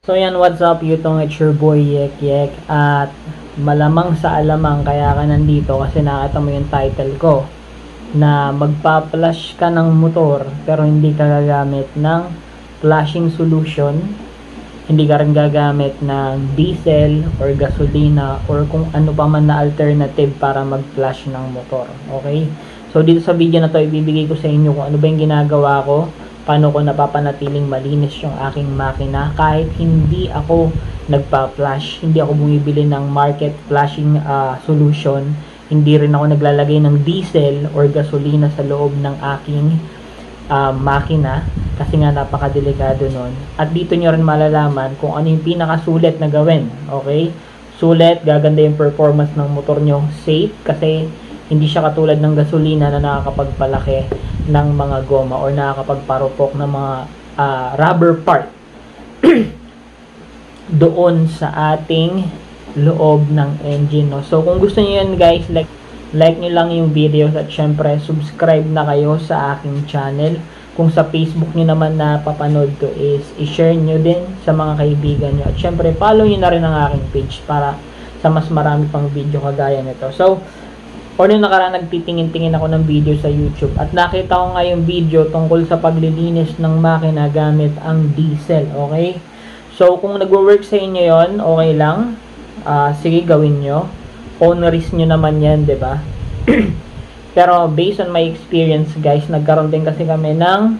So yan, what's up YouTube? It's your boy Yek Yek. At malamang sa alamang kaya ka nandito kasi nakita mo yung title ko na magpa-flash ka ng motor pero hindi ka gagamit ng flashing solution, hindi ka rin gagamit ng diesel or gasolina or kung ano pa man na alternative para mag-flash ng motor. Okay? So dito sa video na to, ibibigay ko sa inyo kung ano ba yung ginagawa ko, paano ko napapanatiling malinis yung aking makina kahit hindi ako nagpa-flash, hindi ako bumibili ng market flashing solution, hindi rin ako naglalagay ng diesel or gasolina sa loob ng aking makina kasi nga napakadelikado nun. At dito nyo rin malalaman kung ano yung pinakasulit na gawin. Okay? Sulit, gaganda yung performance ng motor nyo, safe kasi hindi siya katulad ng gasolina na nakakapagpalaki ng mga goma or nakakapagparupok ng mga rubber part doon sa ating loob ng engine, no? So kung gusto niyo yan guys, like nyo lang yung videos at syempre subscribe na kayo sa aking channel. Kung sa Facebook nyo naman na papanood to is i-share nyo din sa mga kaibigan nyo at syempre follow nyo na rin ang aking page para sa mas marami pang video kagaya nito. So or nung nakaraan nagtitingin-tingin ako ng video sa YouTube at nakita ko nga yung video tungkol sa paglilinis ng makina gamit ang diesel. Okay? So kung nagwo-work sa inyo yon, okay lang. Sige, gawin nyo. Onerous nyo naman yan, ba? Diba? Pero based on my experience guys, nagkaroon din kasi kami ng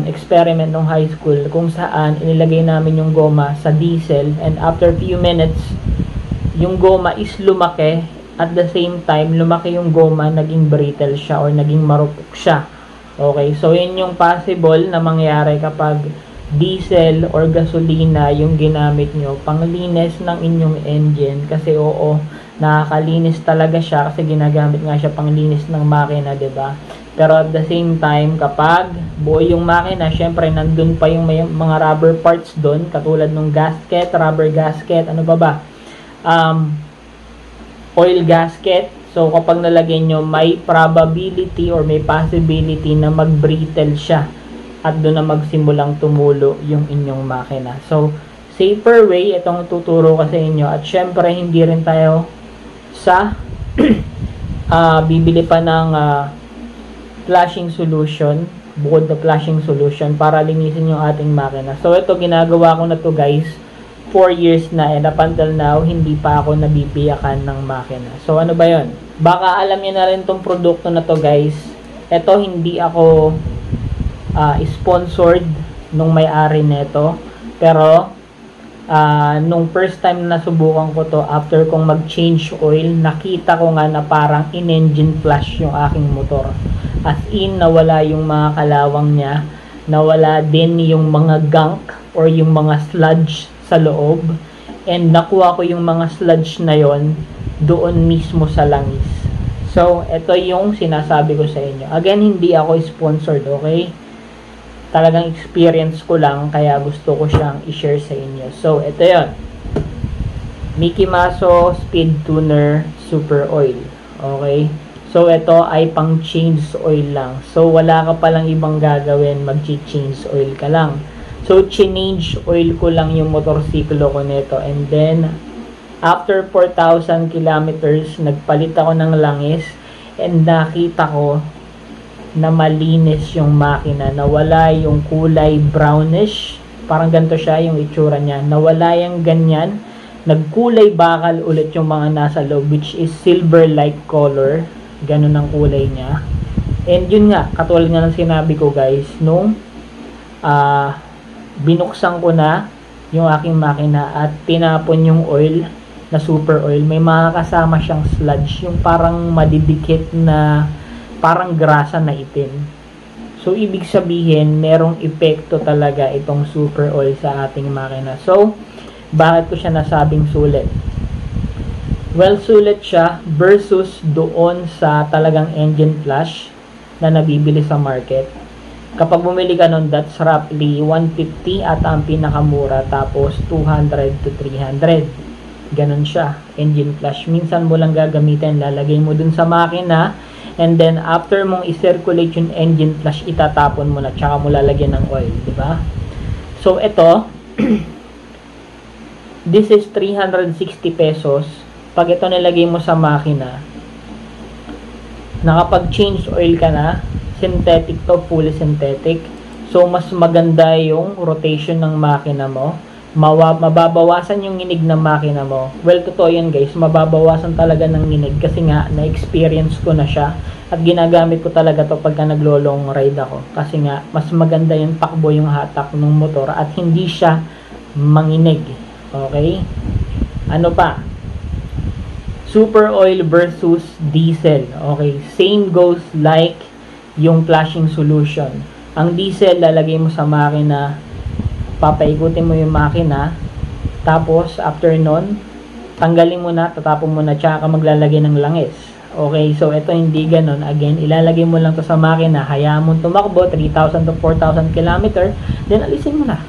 experiment nung high school kung saan inilagay namin yung goma sa diesel and after few minutes, yung goma is lumaki. At the same time, lumaki yung goma, naging brittle siya or naging marupok siya. Okay, so yun yung possible na mangyari kapag diesel or gasolina yung ginamit nyo panglinis ng inyong engine. Kasi oo, nakakalinis talaga siya kasi ginagamit nga siya panglinis ng makina, diba? Pero at the same time, kapag buo yung makina, syempre nandun pa yung may mga rubber parts doon, katulad ng gasket, rubber gasket, ano ba? Oil gasket. So kapag nalagay nyo, may probability or may possibility na mag-brittle siya at doon na magsimulang tumulo yung inyong makina. So safer way itong tuturo ko sa inyo at syempre hindi rin tayo sa bibili pa ng flashing solution, bukod na flashing solution para linisin yung ating makina. So ito ginagawa ko na to guys 4 years na and up until now, hindi pa ako nabibiyakan ng makina. So, ano ba yon? Baka alam niyo na rin tong produkto na to guys. Ito, hindi ako sponsored nung may-ari nito. Pero, nung first time na nasubukan ko to, after kong mag-change oil, nakita ko nga na parang in-engine flash yung aking motor. As in, nawala yung mga kalawang niya. Nawala din yung mga gunk or yung mga sludge sa loob and nakuha ko yung mga sludge na yon doon mismo sa langis. So, ito yung sinasabi ko sa inyo. Again, hindi ako sponsored, okay? Talagang experience ko lang kaya gusto ko siyang i-share sa inyo. So, ito yon, Mickey Maso Speed Tuner Super Oil. Okay? So, ito ay pang change oil lang. So, wala ka palang ibang gagawin, mag-change oil ka lang. So, change oil ko lang yung motorsiklo ko nito. And then, after 4,000 kilometers, nagpalit ako ng langis. And nakita ko na malinis yung makina. Nawala yung kulay brownish. Parang ganito siya yung itsura niya. Nawala yung ganyan. Nagkulay bakal ulit yung mga nasa loob, which is silver-like color. Ganun ang kulay niya. And yun nga, katulad nga ng sinabi ko guys, nung binuksan ko na yung aking makina at tinapon yung oil na super oil, may mga kasama siyang sludge, yung parang madidikit na parang grasa na itim. So ibig sabihin merong epekto talaga itong super oil sa ating makina. So bakit ko siya nasabing sulit? Well, sulit siya versus doon sa talagang engine flash na nabibili sa market. Kapag bumili ka nun, that's roughly 150 at ang pinakamura, tapos 200 to 300. Ganon siya, engine flash. Minsan mo lang gagamitin, lalagay mo dun sa makina, and then after mong i-circulate yung engine flash, itatapon mo na, tsaka mo lalagyan ng oil, diba? So, ito, This is 360 pesos. Pag ito nilagay mo sa makina, nakapag-change oil ka na. Synthetic to, fully synthetic. So, mas maganda yung rotation ng makina mo. Mababawasan yung nginig ng makina mo. Well, totoo yan guys. Mababawasan talaga ng nginig kasi nga, na-experience ko na siya. At ginagamit ko talaga to pagka naglo-long ride ako. Kasi nga, mas maganda yung takbo yung hatak ng motor at hindi siya manginig. Okay? Ano pa? Super oil versus diesel. Okay? Same goes like yung flashing solution. Ang diesel, lalagay mo sa makina, papaikutin mo yung makina, tapos after nun, tanggalin mo na, tatapon mo na, tsaka maglalagay ng langis. Okay, so ito hindi ganun. Again, ilalagay mo lang to sa makina, hayaan mo tumakbo 3,000 to 4,000 km, then alisin mo na.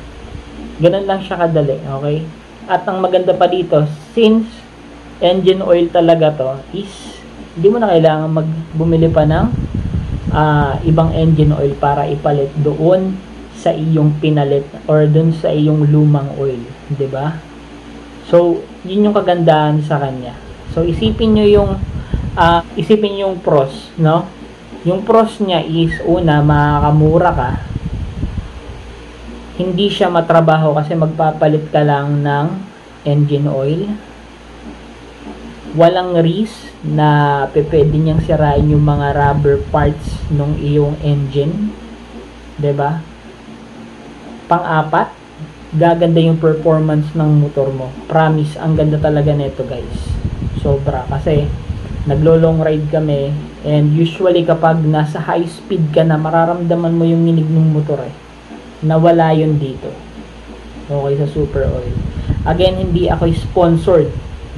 Ganun lang siya kadali. Okay? At ang maganda pa dito, since engine oil talaga to, is hindi mo na kailangan bumili pa ng ibang engine oil para ipalit doon sa iyong pinalit or doon sa iyong lumang oil, 'di ba? So, yun yung kagandahan sa kanya. So, isipin niyo yung pros, no? Yung pros niya is una, makakamura ka. Hindi siya matrabaho kasi magpapalit ka lang ng engine oil. Walang risk na pwede niyang sirain yung mga rubber parts ng iyong engine. 'Di ba? Pang-apat, gaganda yung performance ng motor mo. Promise, ang ganda talaga nito, guys. Sobra kasi naglo-long ride kami and usually kapag nasa high speed ka na, mararamdaman mo yung nginig ng motor Nawala yun dito. Okay, sa Super Oil. Again, hindi ako sponsored.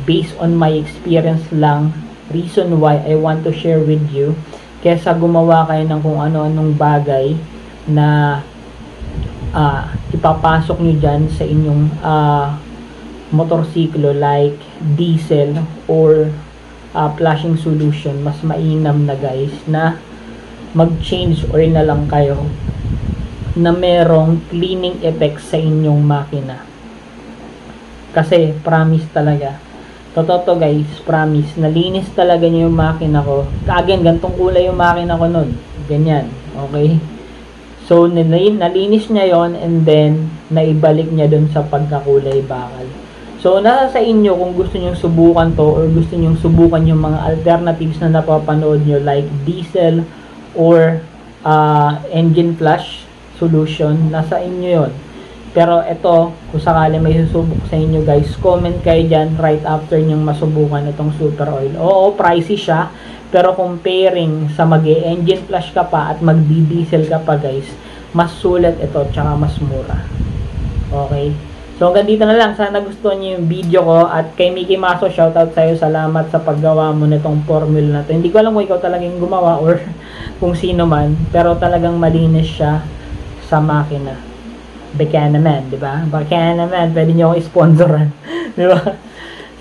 Based on my experience lang, reason why I want to share with you, kesa gumawa kayo ng kung ano-anong bagay na ipapasok nyo dyan sa inyong motorsiklo like diesel or flashing solution. Mas mainam na guys na mag-change oil na lang kayo na merong cleaning effect sa inyong makina. Kasi promise talaga, totoo guys, promise, nalinis talaga niyo yung makina ko. Again, gantong kulay yung makina ko nun. Ganyan, okay? So, nalinis niya yon and then, naibalik niya dun sa pagkakulay bakal. So, nasa sa inyo kung gusto niyo subukan to or gusto niyo subukan yung mga alternatives na napapanood niyo like diesel or engine flash solution. Nasa inyo yon. Pero ito, kung sakali may susubok sa inyo guys, comment kayo dyan right after nyong masubukan itong Super Oil. Oo, pricey siya, pero comparing sa mag-engine flash ka pa at magdi-diesel ka pa guys, mas sulit ito, tsaka mas mura. Okay? So hanggang dito na lang. Sana gustuhan niyo yung video ko. At kay Mickey Maso, shoutout sa'yo. Salamat sa paggawa mo nitong formula na to. Hindi ko alam kung ikaw talagang gumawa or kung sino man, pero talagang malinis siya sa makina. Baka naman, di ba? Baka naman, pwede nyo akong sponsoran. Di ba?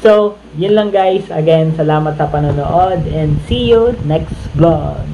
So, yun lang guys. Again, salamat sa panonood and see you next vlog.